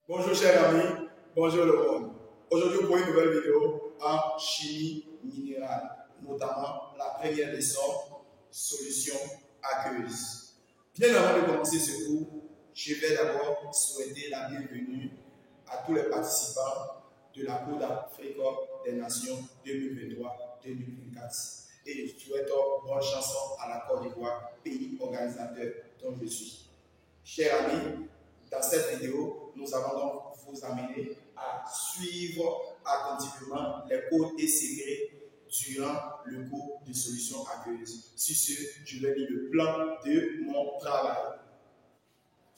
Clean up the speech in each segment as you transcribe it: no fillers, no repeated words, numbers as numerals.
Bonjour chers amis, bonjour le monde. Aujourd'hui pour une nouvelle vidéo en chimie minérale, notamment la première leçon, solution aqueuse. Bien avant de commencer ce cours, je vais d'abord souhaiter la bienvenue à tous les participants de la Coupe d'Afrique des Nations 2023-2024. Et je souhaite bonne chance à la Côte d'Ivoire, pays organisateur dont je suis. Chers amis, dans cette vidéo, nous allons donc vous amener à suivre attentivement les codes et secrets durant le cours de solution aqueuse. Sur ce, je vais lire le plan de mon travail.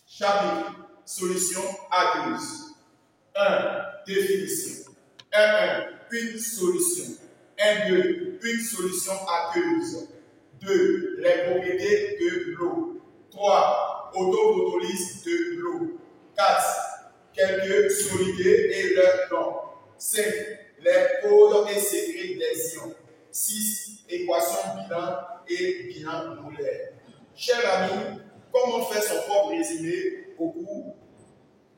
Chapitre solution aqueuse. 1. Définition. 1. Une solution. 1.2. Une solution aqueuse. 2. Les propriétés de l'eau. 3. Autophotolyse de l'eau. 4. Quelques solidés et leurs noms. 5. Les codes et secrets des ions. 6. Équation bilan et bilan molaire. Chers amis, comment faire son propre résumé au cours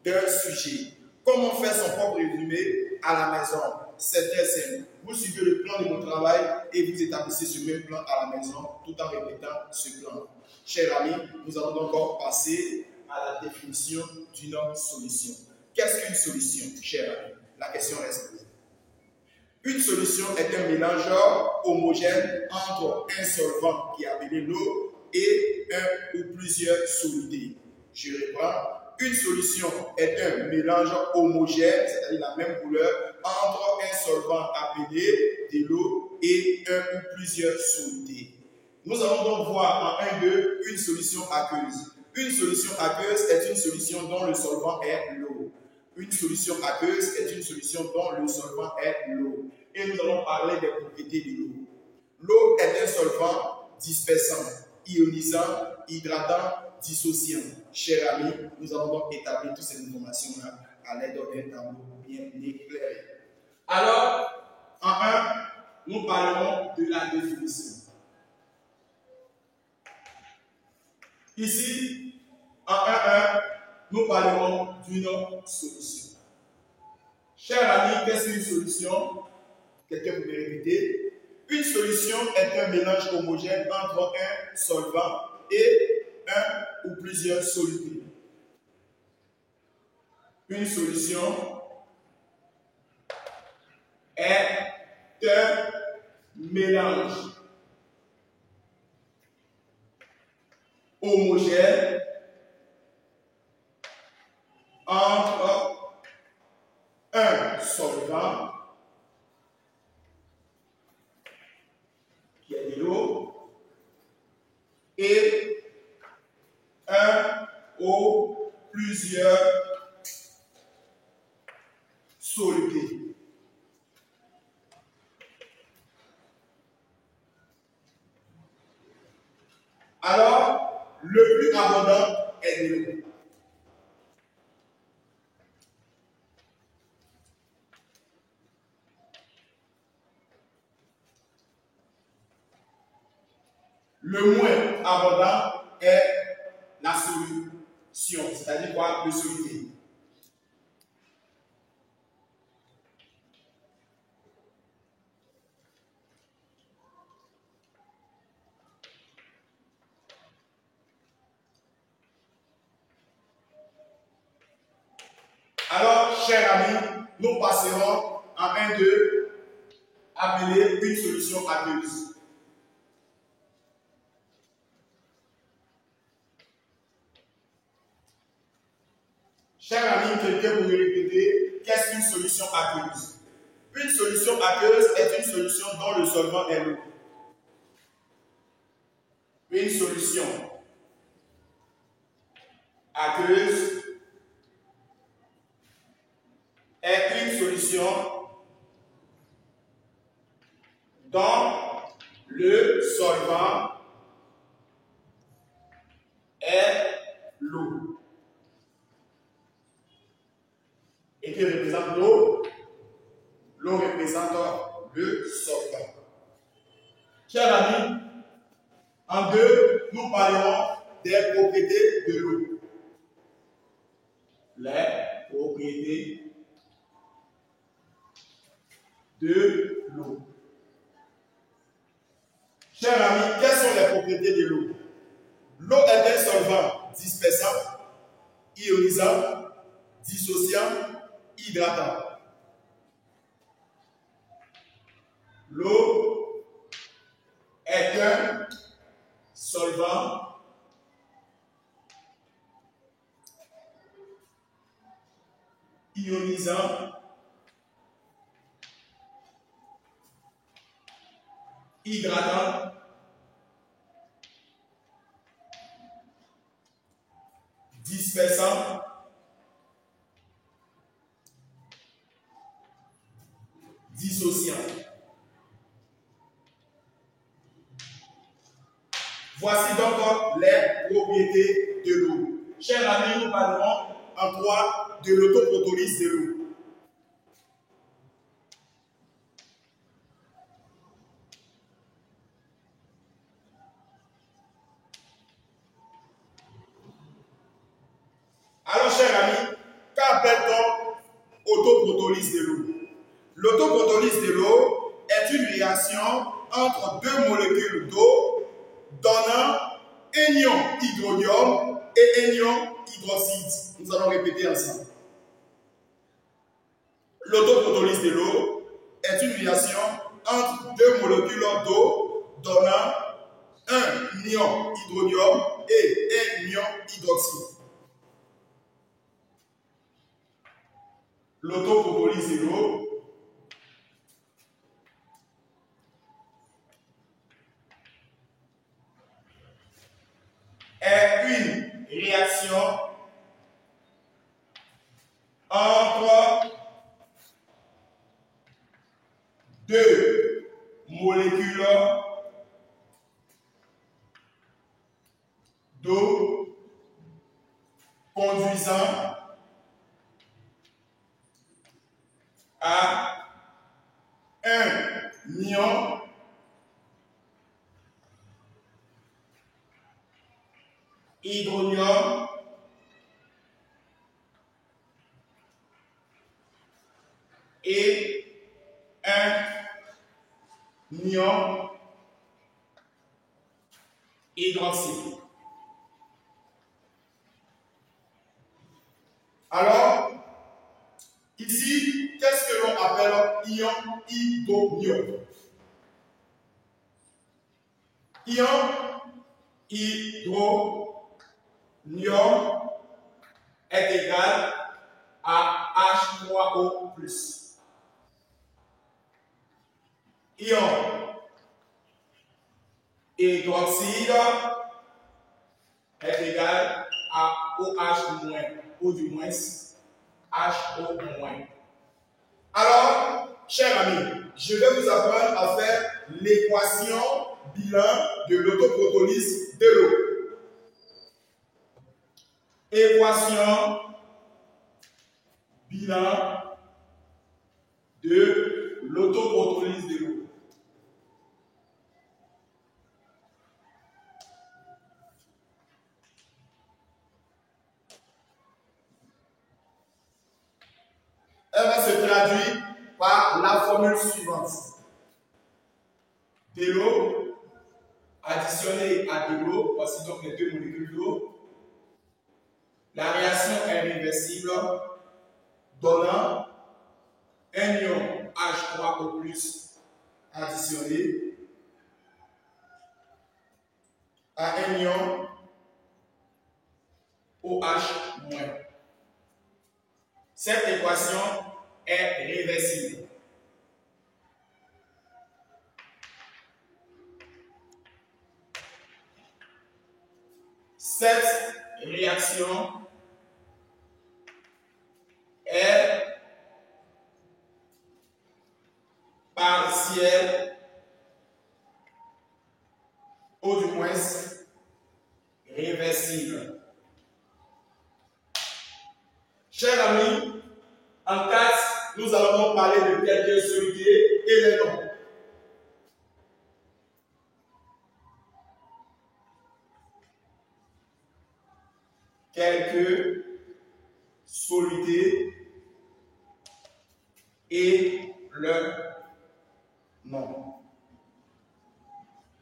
d'un sujet? Comment faire son propre résumé à la maison? C'est très simple. Vous suivez le plan de mon travail et vous établissez ce même plan à la maison tout en répétant ce plan. Chers amis, nous allons donc passer à la définition d'une solution. Qu'est-ce qu'une solution, chers amis? La question reste posée. Une solution est un mélange homogène entre un solvant qui est appelé l'eau et un ou plusieurs solidés. Je reprends. Une solution est un mélange homogène, c'est-à-dire la même couleur, entre un solvant appelé de l'eau et un ou plusieurs solidés. Nous allons donc voir en 1-2 une solution aqueuse. Une solution aqueuse est une solution dont le solvant est l'eau. Une solution aqueuse est une solution dont le solvant est l'eau. Et nous allons parler des propriétés de l'eau. L'eau est un solvant dispersant, ionisant, hydratant, dissociant. Chers amis, nous allons donc établir toutes ces informations-là à l'aide d'un tableau bien éclairé. Alors, en 1, nous parlerons de la définition. Ici, en 1.1, nous parlerons d'une solution. Chers amis, qu'est-ce qu'une solution? Quelqu'un peut me répéter? Une solution est un mélange homogène entre un solvant et un ou plusieurs solidés. Une solution est un mélange homogène entre un solvant qui est de l'eau et un ou plusieurs solidés. Alors, le plus abondant est de l'eau. Le moins abondant est la solution, c'est-à-dire quoi? Le solidé. Alors, chers amis, nous passerons en 1-2 appeler une solution aqueuse. Chers amis, quelqu'un vous répéter, qu'est-ce qu'une solution aqueuse? Une solution aqueuse est une solution dont le solvant est l'eau. Une solution aqueuse est une solution dont le solvant est l'eau. Et qui représente l'eau? L'eau représente le solvant. Chers amis, en 2, nous parlerons des propriétés de l'eau. Les propriétés de l'eau. Chers amis, quelles sont les propriétés de l'eau? L'eau est un solvant dispersant, ionisant, dissociant, hydratant. L'eau est un solvant ionisant, hydratant, dispersant, dissociant. Voici donc les propriétés de l'eau. Chers amis, nous parlerons en trois de l'autoprotolyse de l'eau. Alors, chers amis, qu'appelle-t-on autoprotolyse de l'eau? L'autoprotolyse de l'eau est une réaction entre deux molécules d'eau donnant un ion hydronium et un ion hydroxyde. Nous allons répéter ensemble. L'autoprotolyse de l'eau est une réaction entre deux molécules d'eau donnant un ion hydronium et un ion hydroxyde. L'autoprotolyse de l'eau est une réaction entre deux molécules d'eau conduisant à un ion hydronium et un ion hydroxyde. Alors, ici, qu'est-ce que l'on appelle ion hydronium? Ion hydronium est égal à H3O+. Ion hydroxyde est égal à OH-, ou du moins HO-. Alors, chers amis, je vais vous apprendre à faire l'équation bilan de l'autoprotolyse de l'eau. Équation bilan de l'autoprotolyse de l'eau. Elle va se traduire par la formule suivante. De l'eau additionnée à de l'eau, voici donc les deux molécules d'eau. La réaction est réversible, donnant un ion H3O+ additionné à un ion OH-. Cette équation est réversible. Cette réaction est partielle, ou du moins réversible. Chers amis, en classe, nous allons parler de quelques solutés et les noms. Quelques soluté et le nom.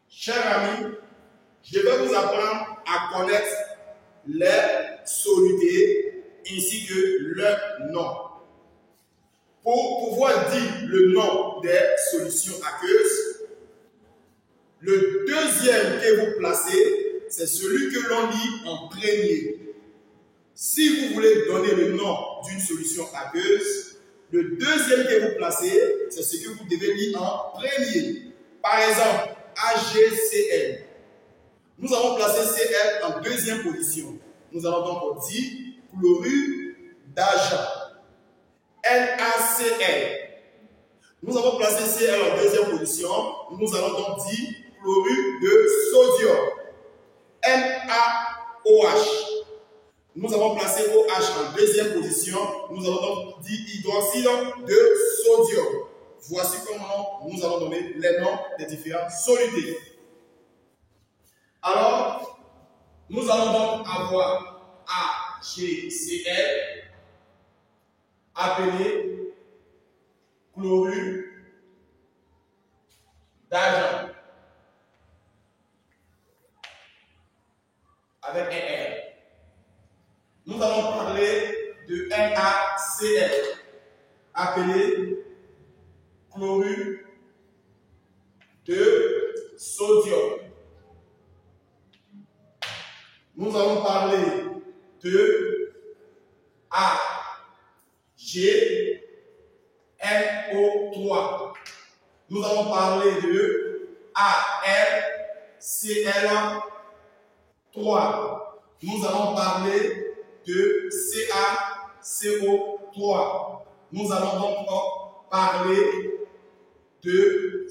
Chers amis, je vais vous apprendre à connaître les solutés ainsi que le nom. Pour pouvoir dire le nom des solutions aqueuses, le deuxième que vous placez, c'est celui que l'on lit en premier. Si vous voulez donner le nom d'une solution aqueuse, le deuxième que vous placez, c'est ce que vous devez lire en premier. Par exemple, AgCl. Nous avons placé Cl en deuxième position. Nous allons donc dire chlorure d'argent. NaCl. Nous avons placé Cl en deuxième position. Nous allons donc dire chlorure de sodium. NaOH. Nous avons placé OH en deuxième position. Nous allons donc dire hydroxyde de sodium. Voici comment nous allons donner les noms des différents solutés. Alors, nous allons donc avoir AgCl appelé chlorure d'argent avec un R. Nous allons parler de NaCl appelé chlorure de sodium. Nous allons parler de AgNO3. Nous allons parler de AlCl3. Nous allons parler de CaCO3. Nous allons donc parler de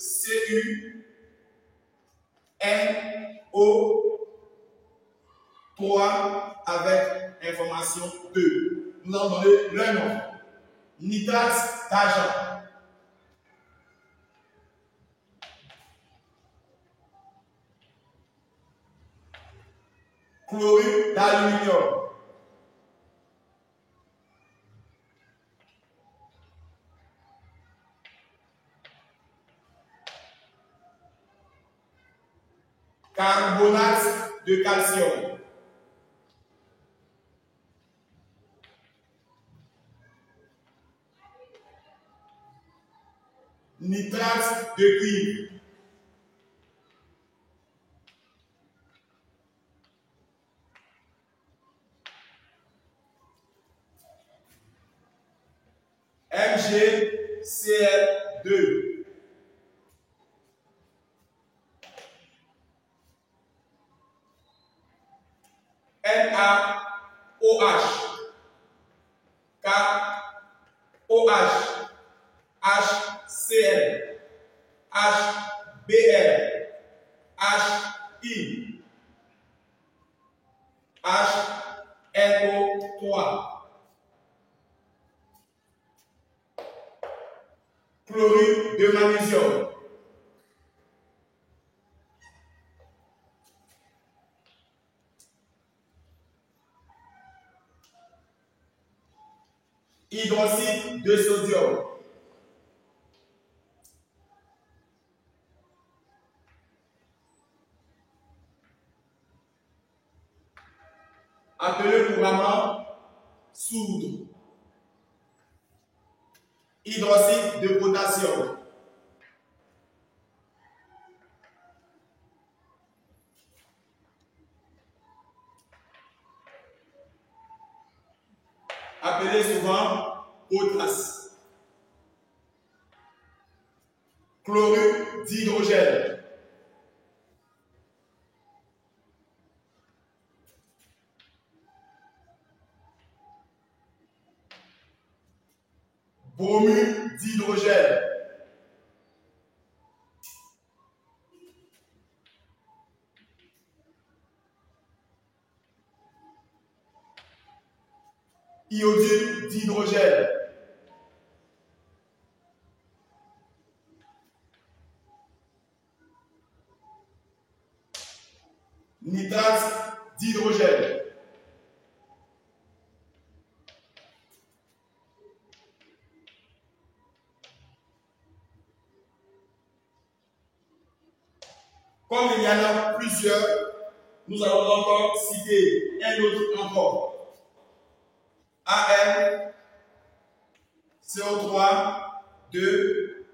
CuNO3 avec information 2. Nous allons donner le nom. Nitrate d'argent. Chlorure d'aluminium. Carbonate de calcium. Nitrate de cuivre. MgCl2. NaOH. KOH. HCl. HBr. HI. HNO3. Chlorure de magnésium. Hydroxyde de sodium. Appelé couramment soude. Hydroxyde de potassium. Appelé souvent potasse. Chlorure d'hydrogène. Bromure d'hydrogène. Iodure d'hydrogène. Nitrate d'hydrogène. Comme il y en a plusieurs, nous allons encore citer un autre encore. AL, CO3, 2,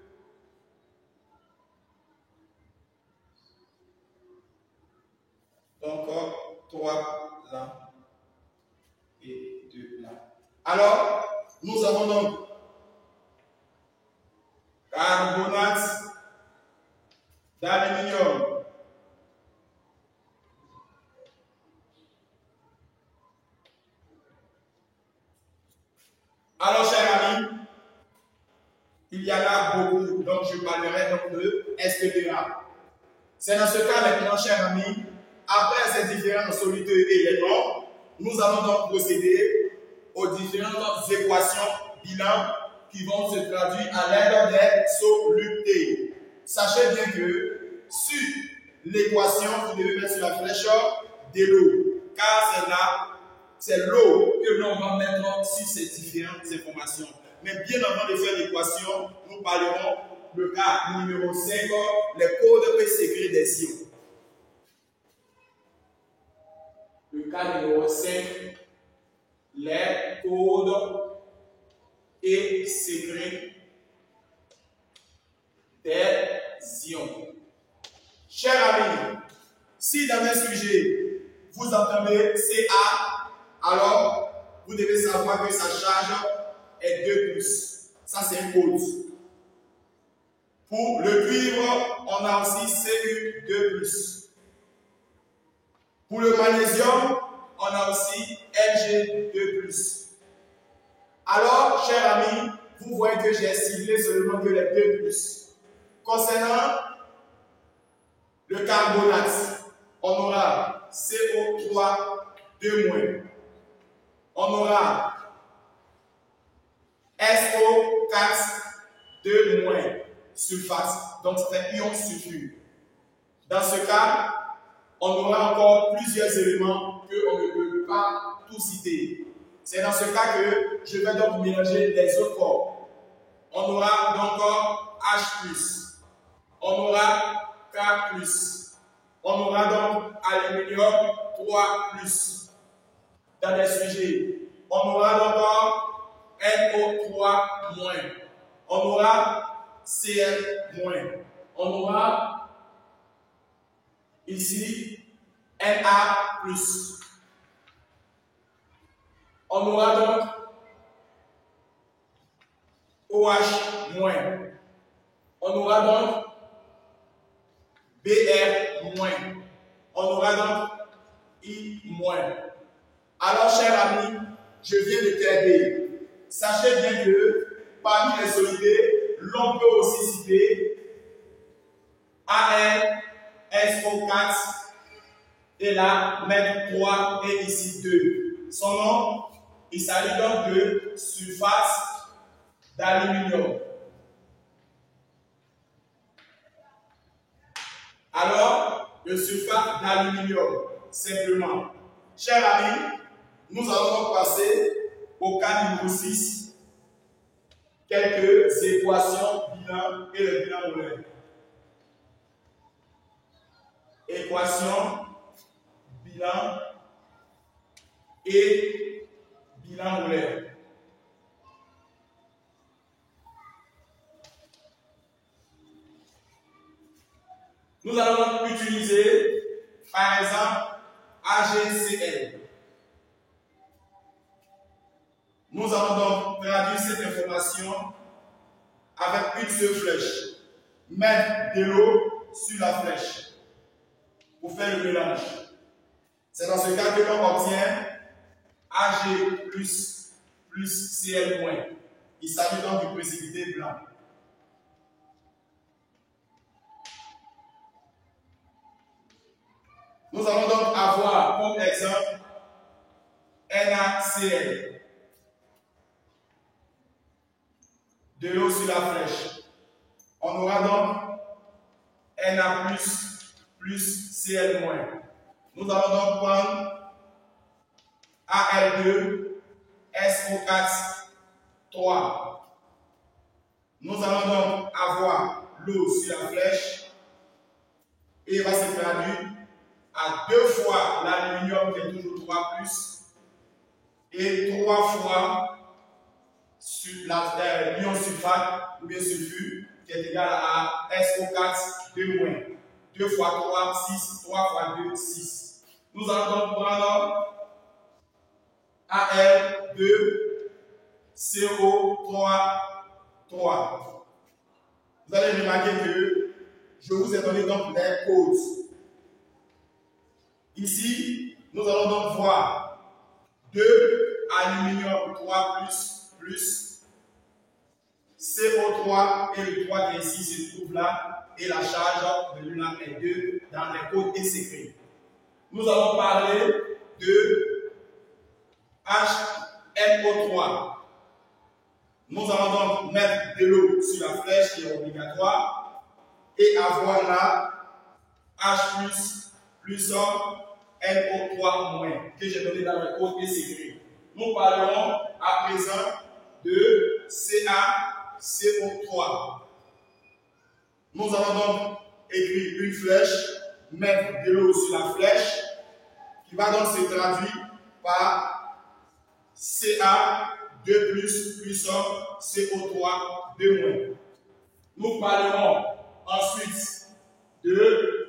donc 3 là et 2 là. Alors, nous avons donc carbonate d'aluminium. Alors, chers amis, il y en a beaucoup, donc je parlerai donc de SPPA. C'est dans ce cas maintenant, chers amis, après ces différents solides éléments, nous allons donc procéder aux différentes équations bilan qui vont se traduire à l'aide des solutés. Sachez bien que sur l'équation, vous devez mettre sur la flèche de l'eau, car c'est là, c'est l'eau que l'on va mettre sur ces différentes informations. Mais bien avant de faire l'équation, nous parlerons le cas numéro 5, les codes et secrets des ions. Le cas numéro 5, les codes et secrets des ions. Chers amis, si dans un sujet, vous entendez Ca, alors vous devez savoir que sa charge est 2+. Ça, c'est un code. Pour le cuivre, on a aussi Cu 2+. Pour le magnésium, on a aussi Mg 2+. Alors, chers amis, vous voyez que j'ai ciblé seulement que les 2+. Concernant le carbonate, on aura CO3 2-. On aura SO4 2-, sulfate. Donc, c'est un ion sulfure. Dans ce cas, on aura encore plusieurs éléments qu'on ne peut pas tout citer. C'est dans ce cas que je vais donc mélanger les autres corps. On aura donc H+, on aura K+, on aura donc aluminium 3+. Dans les sujets, on aura donc NO3-, on aura Cl-, on aura ici Na+. On aura donc OH-. On aura donc Br-. On aura donc I-. Alors, chers amis, je viens de t'aider. Sachez bien que parmi les solidés, l'on peut aussi citer Al, SO4, et là, mettre 3 et ici 2. Son nom, il s'agit donc de sulfate d'aluminium. Alors, le sulfate d'aluminium, simplement. Chers amis, nous allons donc passer au cas numéro 6. Quelques équations bilan et le bilan molaire. Équation, bilan et bilan molaire. Nous allons donc utiliser, par exemple, AgCl. Nous allons donc traduire cette information avec une seule flèche. Mettre de l'eau sur la flèche pour faire le mélange. C'est dans ce cas que l'on obtient Ag plus Cl-. Il s'agit donc du précipité blanc. Nous allons donc avoir comme exemple NaCl. De l'eau sur la flèche. On aura donc Na plus Cl-. Nous allons donc prendre Al2, SO4, 3. Nous allons donc avoir l'eau sur la flèche. et il va se traduire à 2 fois l'aluminium qui est toujours 3 plus et 3 fois l'ion sulfate ou bien sulfure qui est égal à SO4 2 moins. 2 fois 3, 6, 3 fois 2, 6. Nous allons donc prendre Al2, CO3, 3. Vous allez remarquer que je vous ai donné donc les codes. Ici, nous allons donc voir 2 aluminium 3 plus CO3 et le 3 qui ici se trouve là et la charge de l'UNA est 2 dans les codes et secrets. Nous allons parler de HNO3. Nous allons donc mettre de l'eau sur la flèche qui est obligatoire et avoir là H plus NO3- que j'ai donné dans le code et secret. Nous parlerons à présent de CaCO3. Nous allons donc écrire une flèche, mettre de l'eau sur la flèche, qui va donc se traduire par Ca2 plus CO3 2-. Nous parlerons ensuite de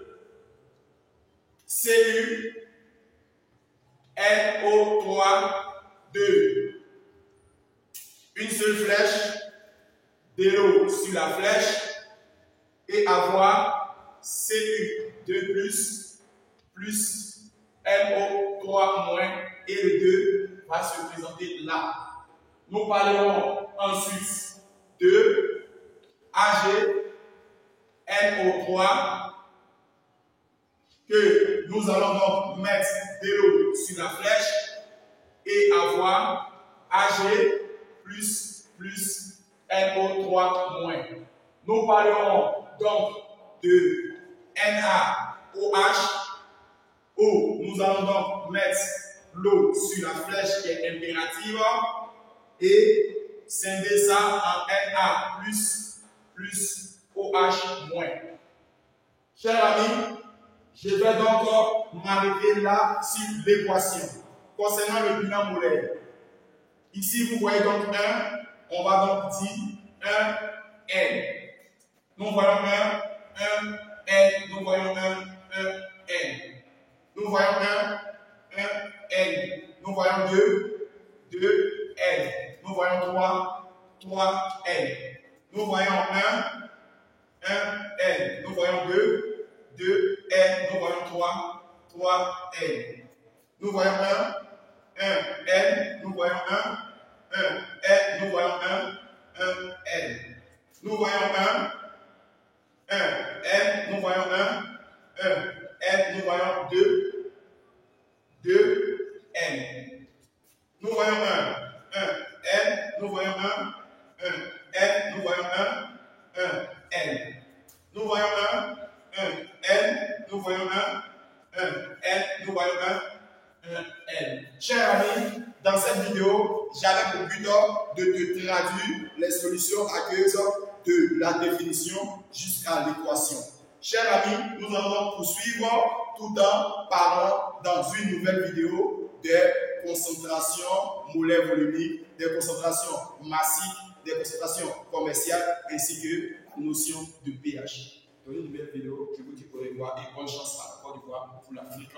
CuNO3 2. Une seule flèche, de l'eau sur la flèche et avoir Cu2 plus NO3- et le 2 va se présenter là. Nous parlerons ensuite de AgNO3 que nous allons donc mettre de l'eau sur la flèche et avoir Ag plus NO3-. Nous parlerons donc de NaOH où nous allons donc mettre l'eau sur la flèche qui est impérative et scinder ça en Na plus OH-. Chers amis, je vais donc m'arrêter là sur l'équation concernant le bilan molaire. Ici, vous voyez donc 1, on va donc dire 1 N. Nous voyons 1 N, nous voyons 1 N. Nous voyons 1 N. Nous voyons 2 N. Nous voyons 3 N. Nous voyons 1 N. Nous voyons 2 N. Nous voyons 3 N. Nous voyons 1 N. Nous voyons 1 N. Nous voyons 1 N. Nous voyons 1 N. Nous voyons 1 N. Nous voyons 2 N. Nous voyons 1 N. Nous voyons 1 N. Nous voyons 1 N. Nous voyons 1 N. Nous voyons 1 N. Nous voyons 1 N. Chers amis, dans cette vidéo, j'avais pour but de te traduire les solutions aqueuses de la définition jusqu'à l'équation. Chers amis, nous allons poursuivre tout en parlant dans une nouvelle vidéo des concentrations molaires volumiques, des concentrations massiques, des concentrations commerciales ainsi que la notion de pH. Dans une nouvelle vidéo, je vous dis au revoir et bonne chance à la Côte d'Ivoire pour l'Afrique,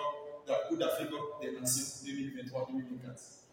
la Coupe d'Afrique des Nations 2023-2024.